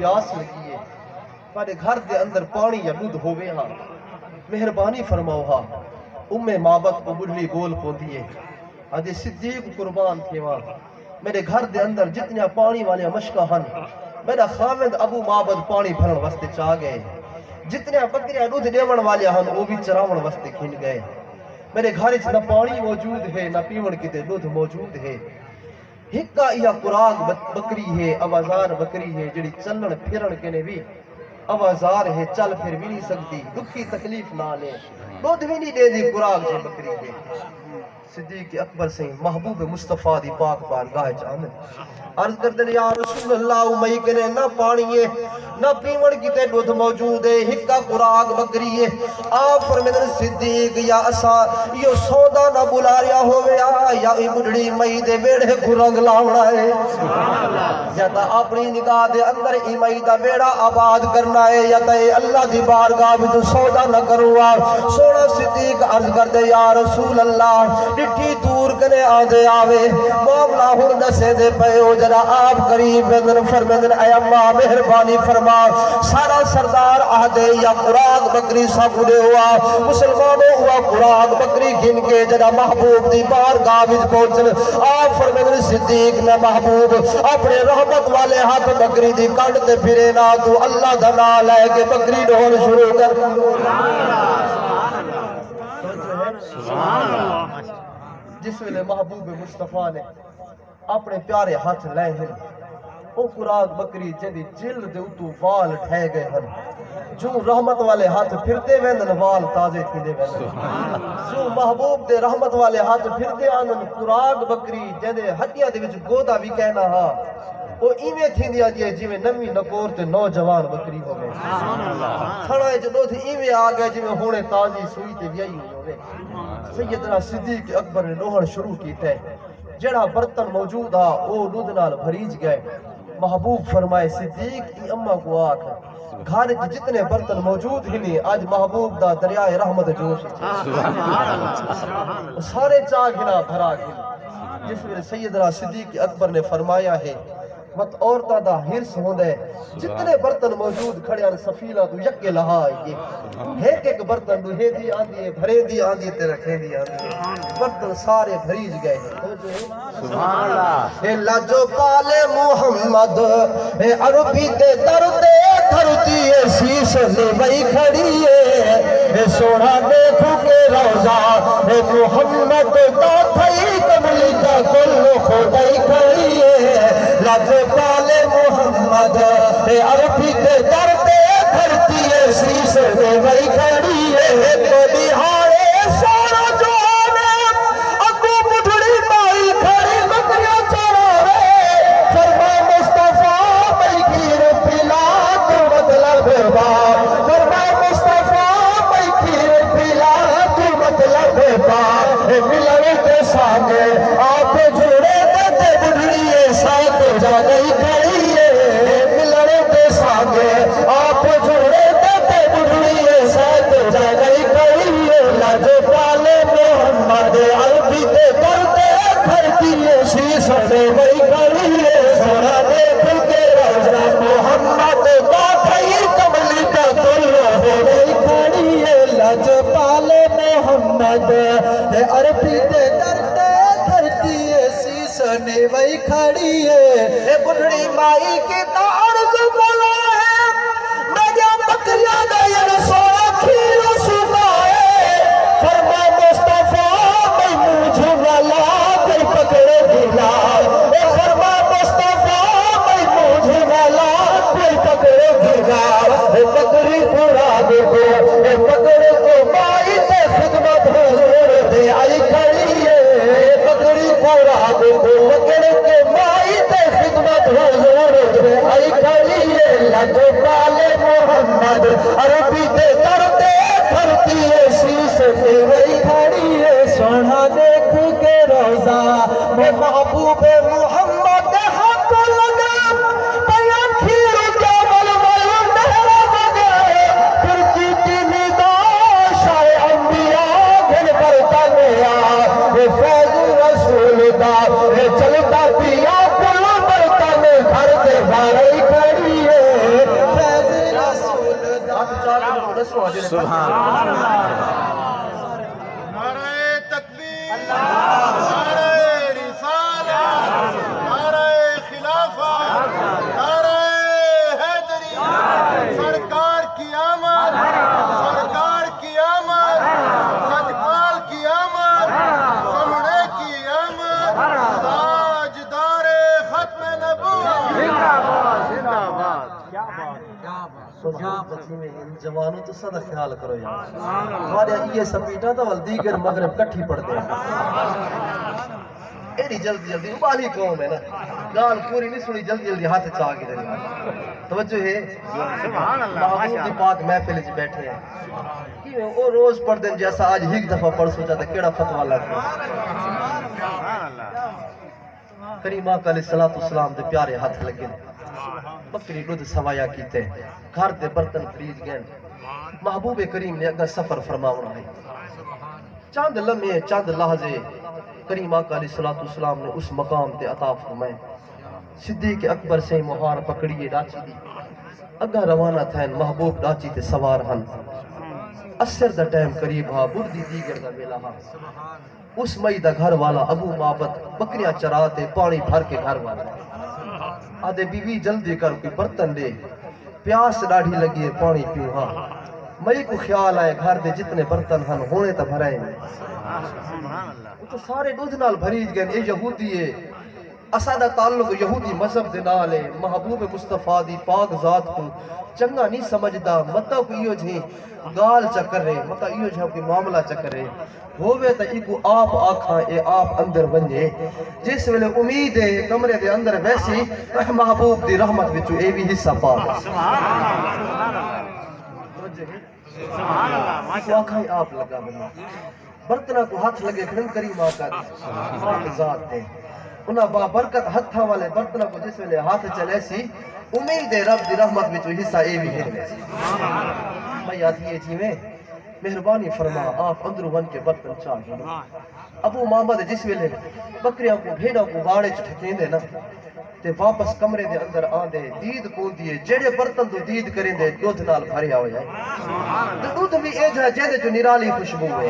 پیاس لگی ہے میرے گھر دے اندر پانی یا دودھ ہووے ہاں مہربانی فرماؤ ہاں معبد کو بڑھڑی بول پوندی ہے آج صدیق قربان تھے وہاں میرے گھر دے اندر جتنے پانی والے مشکا ہن میرا خاوند ابو معبد پانی بھرن واسطے چاہ گئے جتنے بکریاں دودھ دیون والے ہن وہ بھی چراون واسطے کھن گئے میرے گھر نہ پانی موجود ہے نہ پیون کتے دودھ موجود ہے ہکا یا قراغ بکری ہے آوازار بکری ہے جڑی چلن پھرن کے نے بھی آوازار ہے چل پھر بھی نہیں سکتی دکھی تکلیف نہ لے دودھ بھی نہیں دے دی قراغ سے بکری ہے صدیق اکبر سے محبوب مصطفیٰ دی پاک بارگاہ آمد عرض کرتے ہیں یا رسول اللہ مئی کنے نہ پانی ہے نہ پیون کی تے دودھ موجود ہے ہکا قراغ بکری ہے آپ فرمیدن صدیق یا اسا یہ سودا نہ بلا رہا ہوئے یا بڑھڑی مئی دے بیڑے کو رنگ لاؤنا ہے یا تا اپنی نگاہ دے اندر ای مئی دا بیڑا آباد کرنا ہے یا تا اللہ دی بارگاہ بھی تو سودا نہ کروا سونا صدیق عرض کرتے یا رسول اللہ ڈٹھی دور کنے آدھے آوے معاملہ ہر دسے دے پیو جرا آپ قریب بندن فرمیدن اے اماں مہربانی فرما سارا سردار آدھے یا قراغ بکری ساکھنے ہوا مسلمانوں ہوا قراغ بکری گھن کے جرا محبوب دی بارگاہ وچ پہنچن آپ فرمیدن صدیق نے محبوب اپنے رحمت والے ہاتھ بکری دی کانڈ تے پھرے نا تو اللہ دا نام لے کے بکری ڈھول شروع کر جس ویلے محبوب مصطفیٰ نے اپنے پیارے ہاتھ لے ہیں او قراغ بکری جدی جلد دے اتو وال ٹھے گئے ہیں جو رحمت والے ہاتھ پھرتے ویندن وال تازے تھی دے ویندن جو محبوب دے رحمت والے ہاتھ پھرتے آنن قراغ بکری جدے ہڈیاں دے وچ گودا بھی کہنا ہاں وہ ایویں تھی دیا جیے جیویں نمی نکور تے نوجوان بکری ہو گئے تھڑائے جو دو تھی ایویں آگئے جیویں ہونے تازی سوئی تے بیائی ہوئے سیدنا صدیق اکبر نے نوہر شروع کی تے جڑا برتن موجود ہا وہ دودھ نال بھریج گئے محبوب فرمائے صدیق ای اممہ کو آکھ گھارے جتنے برتن موجود ہی نہیں آج محبوب دا دریائے رحمت جوش سارے چاہ گھنا بھرا گھنا جس میں سیدنا صدیق اکبر نے فرمایا ہے مت عورتہ دا ہرس ہوندے جتنے برتن موجود کھڑے ہیں سفیلہ تو یکے لہا یہ ایک ایک برتن دو ہے دی آندی ہے بھرے دی آندی ہے تیرے کھے دی آندی ہے برتن سارے بھریج گئے ہیں سبحان اللہ اے لاجو پالے محمد اے عربی تے دردے دھرتی ہے شیش لے بھئی کھڑی ہے اے سوڑا دیکھو کے روزہ اے محمد دا تھئی کملی کا کل خودائی کھڑی ہے لاجو پالے محمد اے عربی تے دردے دھرتی ہے شیش لے بھئی کھڑی ہے تو بہارے سارا جوانا اگو بڑھڑی مائی کھڑی بکریاں چڑھا رہے فرما مصطفیٰ بھئی کھیر پھلا تو مطلب با فرما مصطفیٰ بھئی کھیر پھلا تو مطلب با ملنے کے سامنے آپ جڑے دیتے بڑھڑی ساتھ جا گئی کھڑی ہے ملنے کے سامنے آپ جڑے دیتے بڑھڑی ساتھ جا گئی کھڑی ہے لاجو پالے محمد عربی تے کرتے دھرتی ہے شیش دے گئی کھڑی ہے سونا دیکھ کے روزہ محمد کا تھئی کملی کا کل ہو گئی کھڑی ہے لاجو پالے محمد عربی تے کرتے دھرتی ہے شیش دے گئی کھڑی ہے اے بڑھڑی مائی کی تعرض بولا ہے میرے بکریاں گئے رسولہ کھیرو سنائے فرما مصطفیٰ میں مجھے والا کوئی پکڑے دلا اے فرما مصطفیٰ میں مجھے والا کوئی پکڑے دلا اے پکڑی پورا دیکھو اے پکڑے کو مائی تے خدمت حضور دے آئی کھڑی ہے اے پکڑی پورا دیکھو پکڑے کے مائی تے خدمت حضور دے آئی کھڑی ہے لاجو پالے محمد عربی تے دردے دھرتی ہے شیش دے گئی کھڑی ہے سونا دیکھ کے روزہ میں محبوب محمد ہاتھ لگا پیا کھیر جبل ول نہرا بگے پھر کی ندا شاہ انبیاء گھن برتا گیا اے فیض رسول دا اے چلتا پیا کل برتا میں گھر دے بھائی کھڑی ہے دسواں جڑے سبحان اللہ نعرہ تکبیر نعرہ رسالت نعرہ خلافت نعرہ حیدری سرکار کی آمد سرکار کی آمد لجپال کی آمد سمڑے کی آمد تاجدار ختم نبوت زندہ باد ان جوانوں تو سدا خیال کرو یار ہمارے یہ سپیٹا تو دیگر مغرب کٹھی پڑتے ہیں ایڈی جلدی جلدی ابالی قوم ہے نا گال پوری نہیں سنی جلدی جلدی ہاتھ چاہ کے دے توجہ ہے سبحان اللہ محبوب دی پاک محفل وچ بیٹھے ہیں کہ وہ روز پڑھ دیں جیسا آج ایک دفعہ پڑھ سوچا تھا کیڑا فتوی لگ گیا سبحان اللہ کریم آقا علیہ الصلوۃ والسلام دے پیارے ہاتھ لگے بکری دودھ سوایا کیتے گھر دے برتن خرید گئے محبوب کریم نے اگر سفر فرماونا ہے چاند لمحے چاند لحظے کریم آقا علیہ الصلوۃ والسلام نے اس مقام تے عطا فرمائے صدیق اکبر سے مہار پکڑیے ڈاچی دی اگا روانہ تھین محبوب ڈاچی تے سوار ہن اثر دا ٹائم قریب ہا بردی دیگر دا ویلا ہا اس مئی دا گھر والا ابو معبد بکریاں چراتے پانی بھر کے گھر والا آدھے بی بی جلدی کر کوئی برتن دے پیاس ڈاڑھی لگی ہے پانی پیوں ہاں مئی کو خیال آئے گھر دے جتنے برتن ہن ہونے تا بھرائیں گے وہ تو سارے دودھ نال بھریج گئے اے یہودی ہے اسادہ تعلق یہودی مذہب دے نال ہے محبوب مصطفیٰ دی پاک ذات کو چنگا نہیں سمجھدا متا کو ایو جھی گال چکر رہے متا ایو جھا کوئی معاملہ چکر رہے ہووے تا ایکو آپ آکھاں اے آپ اندر بنجے جس ویلے امید ہے کمرے دے اندر ویسی محبوب دی رحمت وچو اے بھی حصہ پا سبحان اللہ ماشاء آکھاں آپ لگا بنا برتنہ کو ہاتھ لگے کھڑن کریم آقا پاک ذات دے انہاں با برکت ہتھاں والے برتنہ کو جس ویلے ہاتھ چلے سی امید ہے رب دی رحمت وچو حصہ اے بھی ہے میں آتی ہے جی میں مہربانی فرما آپ اندرو بن کے برتن چاہ دو ابو محمد جس ویلے بکریاں کو بھیڑا کو باڑے چٹھکیں دے نا تے واپس کمرے دے اندر آن دے دید کو دیے جڑے برتن تو دید کریں دے دودھ نال بھریا ہو جائے دودھ بھی اے جہاں جہدے جو نرالی خوشبو ہے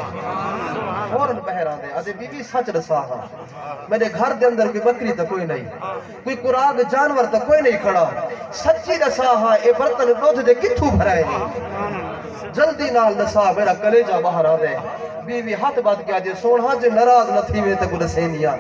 فوراں بہر آن دے آدھے بی بی سچ رسا ہاں میرے گھر دے اندر کوئی بکری تا کوئی نہیں کوئی قراغ جانور تا کوئی نہیں کھڑا سچی رسا ہاں اے برتن دودھ دے کتھو بھرائے نہیں جلدی نال نسا میرا کلیجہ باہر آ دے بیوی ہاتھ بات کیا جے سوڑھا جے نراز نہ تھی میں تک رسینیا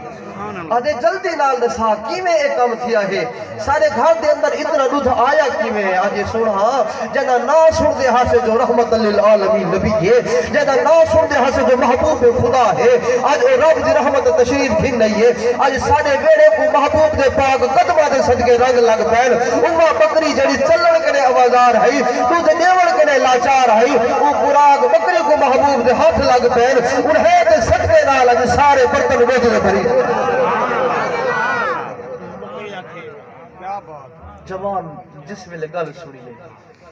آدھے جلدی نال نسا کی میں ایک کام تھیا ہے سارے گھر دے اندر اتنا دودھ آیا کی میں آجے سوڑھا جنہ نا سن دے ہاں سے جو رحمت للعالمین نبی ہے جنہ نا سن دے ہاں سے جو محبوب خدا ہے آج اے رب دی رحمت تشریف بھی نہیں ہے آج سارے ویڑے کو محبوب دے پاک قدمہ دے صدقے رنگ لگ پین امہ بکری جڑی چلن کنے آوازار ہے دودھ نیوڑ کنے لاچار ہے وہ قراغ بکری کو محبوب دے ہاتھ لگ پین انہیں دے صدقے نال آج سارے برتن بوجھ دے بھری جوان جس ویلے گل سنیے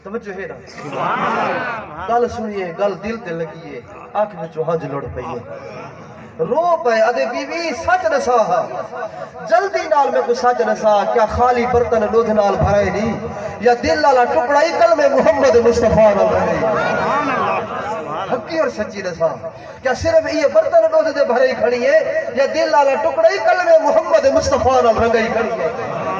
توجہ ہے نا گل سنیے گل دل تے لگیے آنکھ وچوں ہنج لڑ پئیے رو پے ادے بیوی سچ نسا جلدی نال میں کو سچ نسا کیا خالی برتن دودھ نال بھرائے نہیں یا دل والا ٹکڑا ہی کلمہ محمد مصطفیٰ نال بھرے حقی اور سچی نسا کیا صرف یہ برتن دودھ دے بھرے کھڑی ہے یا دل والا ٹکڑا ہی کلمہ محمد مصطفیٰ نال رنگئی کھڑی ہے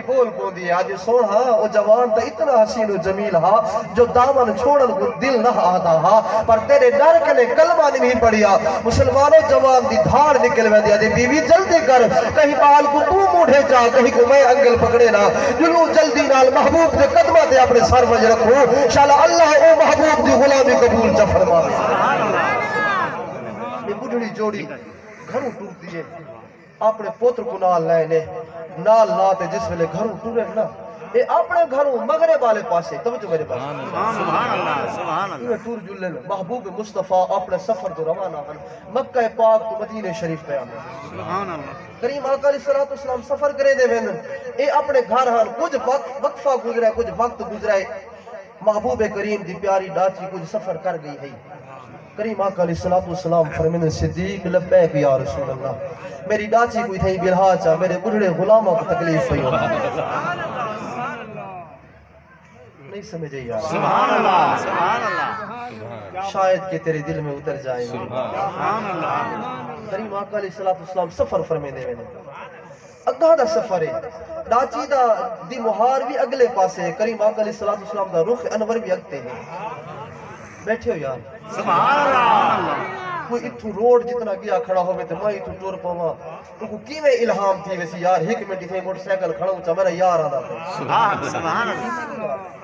بول پوندی ہے آج سوڑا او جوان تا اتنا حسین و جمیل ہا جو دامن چھوڑن کو دل نہ آتا ہا پر تیرے ڈر کے لئے کلمہ نہیں پڑیا مسلمانوں جوان دی دھار نکل میں دیا دے بیوی جلدی کر کہیں بال کو تو موڑے جا کہیں کو میں انگل پکڑے نا جلو جلدی نال محبوب دے قدمہ دے اپنے سر وج رکھو شاءاللہ اللہ او محبوب دی غلامی قبول جا فرما یہ بڑھڑی جوڑی گھروں ٹوٹ دیئے اپنے پوتر کو نال لائے نے نال لاتے جس ویلے گھروں ٹورے نا اے اپنے گھروں مغرب والے پاسے توجہ میرے پاس سبحان اللہ سبحان اللہ ٹور جلن محبوب مصطفیٰ اپنے سفر تو روانہ ہن مکہ پاک تو مدینہ شریف پہ آنے سبحان اللہ کریم آقا علیہ السلام سفر کرے دے وین اے اپنے گھر ہن کچھ وقفہ گزرا ہے کچھ وقت گزرا ہے محبوب کریم دی پیاری ڈاچی کچھ سفر کر گئی ہے کریم آقا علیہ السلام فرمین صدیق لبیک یا رسول اللہ میری ڈاچی کوئی تھی بلہا چاہ میرے بڑھڑے غلاموں کو تکلیف ہوئی نہیں سمجھے یار سبحان اللہ سبحان اللہ شاید کہ تیرے دل میں اتر جائے سبحان اللہ کریم آقا علیہ السلام سفر فرمے دے میں اگاں دا سفر ہے ڈاچی دا دی مہار بھی اگلے پاسے ہے کریم آقا علیہ السلام دا رخ انور بھی اگتے ہیں بیٹھے ہو یار سبحان اللہ کوئی اتھو روڈ جتنا گیا کھڑا ہوئے تو میں اتھو ٹور پاواں تو کو کیویں الہام تھی ویسی یار ایک منٹ تھے موٹر سائیکل کھڑا ہوں چا میرا یار آندا تھا سبحان اللہ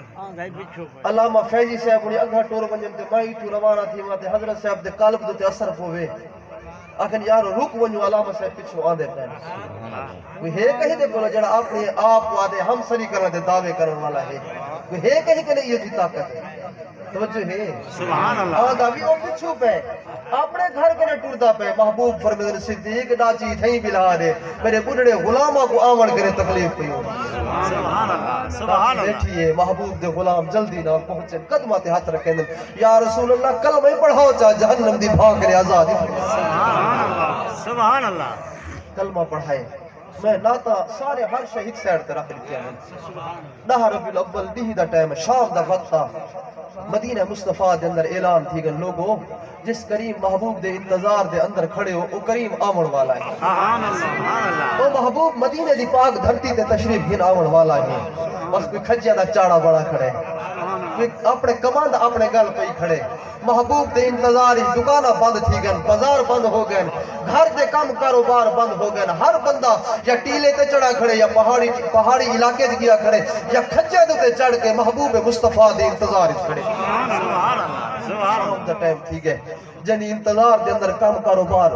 علامہ فیضی صاحب نے اگا ٹور ونجن تے میں اتھو روانہ تھی وہاں تے حضرت صاحب دے قلب تے اثر پوے آخر یار رک ونجو علامہ صاحب پیچھے آندے پہن کوئی ہے کہیں دے بولا جڑا اپنے آپ کو آدھے ہم سری کرنے دے دعوے کرنے والا ہے کوئی ہے کہیں کہ نہیں یہ تھی طاقت ہے توجہ ہے سبحان اللہ آدھا بھی وہ پچھو پہ اپنے گھر کے نے ٹوڑتا پہ محبوب فرمید صدیق ڈاچی تھیں بلا دے میرے بڑھڑے غلامہ کو آمن کرے تکلیف پہ ہو سبحان اللہ سبحان اللہ بیٹھئے محبوب دے غلام جلدی نہ پہنچے قدمات ہاتھ رکھیں دن یا رسول اللہ کلمہ پڑھاؤ چاہ جہنم دی بھاگ کرے آزادی سبحان اللہ سبحان اللہ کلمہ پڑھائے میں ناتا سارے ہر شہید سیڈ تے رکھ لیتے ہیں نہ ربی الاول دی دا ٹائم شام دا وقت تھا مدینہ مصطفیٰ دے اندر اعلان تھی گن لوگوں جس کریم محبوب دے انتظار دے اندر کھڑے ہو وہ کریم آمن والا ہے سبحان اللہ وہ محبوب مدینہ دی پاک دھرتی تے تشریف گھن آمن والا ہے بس کوئی کھجیا دا چاڑا بڑا کھڑے کوئی اپنے کماند اپنے گل پہ ہی کھڑے محبوب دے انتظار دکانہ بند تھی گن بازار بند ہو گئے گھر دے کام کاروبار بند ہو گئے ہر بندہ یا ٹیلے تے چڑھا کھڑے یا پہاڑی علاقے گیا کھڑے یا کھجے تے چڑھ کے محبوب مصطفیٰ دے انتظار کھڑے سبحان اللہ سبحان شام دا ٹائم تھی گئے جنی انتظار دے اندر کام کاروبار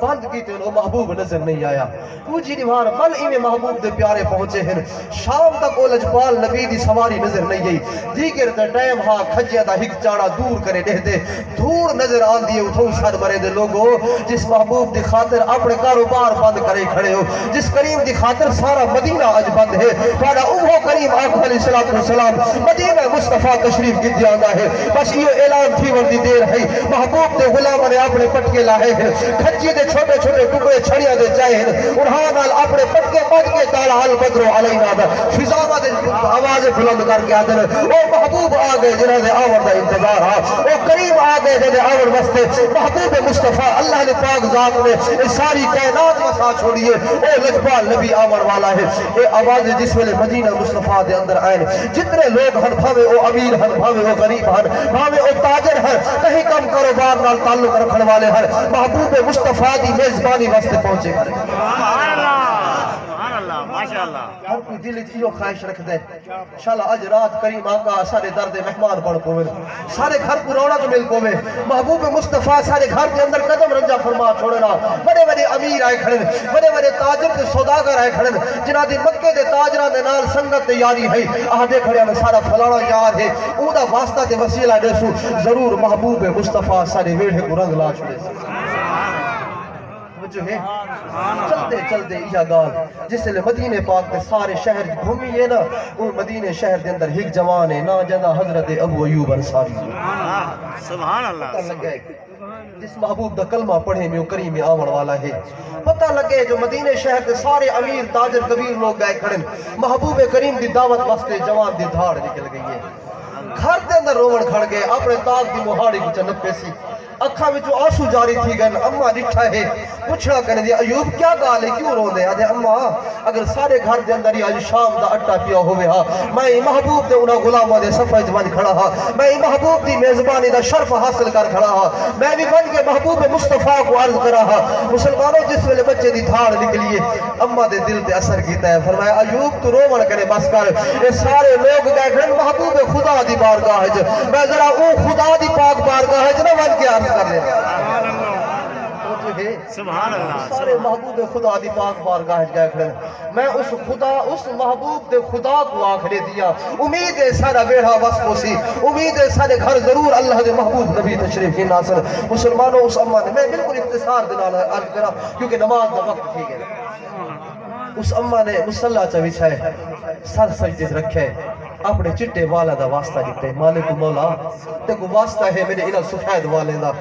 بند کی تے وہ محبوب نظر نہیں آیا پوچھی دیوار فل میں محبوب دے پیارے پہنچے ہیں شام تک وہ لجپال نبی دی سواری نظر نہیں گئی دیگر دے ٹائم ہاں کھجیا دا ہک چاڑا دور کرے دے دے دور نظر آن دیئے اتھو سر مرے دے لوگوں جس محبوب دی خاطر اپنے کاروبار بند کرے کھڑے ہو جس کریم دی خاطر سارا مدینہ آج بند ہے پاڑا اوہو کریم آقا علیہ السلام مدینہ مصطفیٰ تشریف کی دیانا ہے بس یہ اعلان تھی وردی دیر ہے محبوب دے غلام نے اپنے پٹکے لائے ہیں کھجی دے چھوٹے چھوٹے ٹکڑے چھڑیاں دے چاہے ہیں انہاں نال اپنے پٹکے بد کے تالا حال بدرو علینا دا فضاوہ دے آواز بلند کر کے آدھر او محبوب آگئے جنہاں دے آور دا انتظار ہاں او کریم آگئے جنہاں دے آور وستے محبوب مصطفیٰ اللہ نے پاک ذات نے اس ساری کائنات مسا چھوڑیے او لجپال نبی آور والا ہے اے آواز جس ویلے مدینہ مصطفیٰ دے اندر آئے جتنے لوگ ہن بھاوے او امیر ہن بھاوے او غریب ہن بھاوے او تاجر ہن کہیں کم کاروبار نال تعلق رکھن والے ہن محبوب مصطفیٰ دی میزبانی واسطے پہنچے گا سبحان اللہ ماشاءاللہ ہر کوئی دل ایو خواہش رکھ دے انشاءاللہ اج رات کریم آقا سارے درد مہمان بڑھ پوے سارے گھر کو رونق مل پوے محبوب مصطفیٰ سارے گھر کے اندر قدم رنجا فرما چھوڑنا بڑے بڑے امیر آئے کھڑے بڑے بڑے تاجر تے سوداگر آئے کھڑے جنہاں دی مکے دے تاجراں دے نال سنگت تے یاری ہے آدھے کھڑے میں سارا فلانا یار ہے اوندا واسطہ تے وسیلہ دسو ضرور محبوب مصطفیٰ سارے ویڑھے کو رنگ لا چھڑے جو ہے چلتے چلتے یہ گال جس لئے مدینہ پاک کے سارے شہر گھومیے نا وہ مدینہ شہر دے اندر ایک جوان ہے نا جدا حضرت ابو ایوب انصاری سبحان اللہ پتہ لگ گئے جس محبوب دا کلمہ پڑھے میں وہ کریم آمن والا ہے پتہ لگے جو مدینہ شہر کے سارے امیر تاجر کبیر لوگ گئے کھڑے محبوب کریم دی دعوت واسطے جوان دی دھاڑ نکل گئی ہے گھر دے اندر رومن کھڑ گئے اپنے تاک دی مہاڑی کو چنپ پیسی اکھا میں جو آنسو جاری تھی گئن اممہ ڈٹھا ہے پوچھنا کرنے دیا ایوب کیا گال ہے کیوں رو دے آدھے اممہ اگر سارے گھر دے اندر ہی آج شام دا اٹھا پیا ہوئے ہاں میں محبوب دے انہا غلامہ دے صفحہ جوان کھڑا ہاں میں محبوب دی میزبانی دا شرف حاصل کر کھڑا ہاں میں بھی بن کے محبوب مصطفیٰ کو عرض کرا ہاں مسلمانوں جس ویلے بچے دی دھاڑ نکلیے اممہ دے دل تے اثر کیتا ہے فرمایا ایوب تو رومن کرے بس کر یہ سارے لوگ گئے گھن محبوب خدا دی بارگاہ ہے میں ذرا او خدا دی پاک بارگاہ ہے جنہ بن کے عرض کر لے سبحان اللہ سارے محبوب خدا دی پاک بارگاہ گئے کھڑے میں اس خدا اس محبوب دے خدا کو آخرے دیا امید ہے سارا بیڑھا وصفو سی امید ہے سارے گھر ضرور اللہ دے محبوب نبی تشریف کی ناصر مسلمانوں اس امہ نے میں بالکل اختصار دلانا عرض کرا کیونکہ نماز دا وقت تھی گئے اس امہ نے مسلح چوی چھائے سر سجدے رکھے اپنے چٹے والا دا واسطہ دیتے مالک مولا دیکھو واسطہ ہے میرے انہا سفید والے دا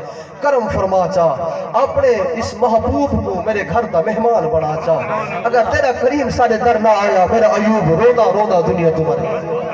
کرم فرما چاہ اپنے اس محبوب کو میرے گھر دا مہمان بڑھا چاہ اگر تیرا کریم سارے در نہ آیا میرا ایوب رودا رودا دنیا تمہاری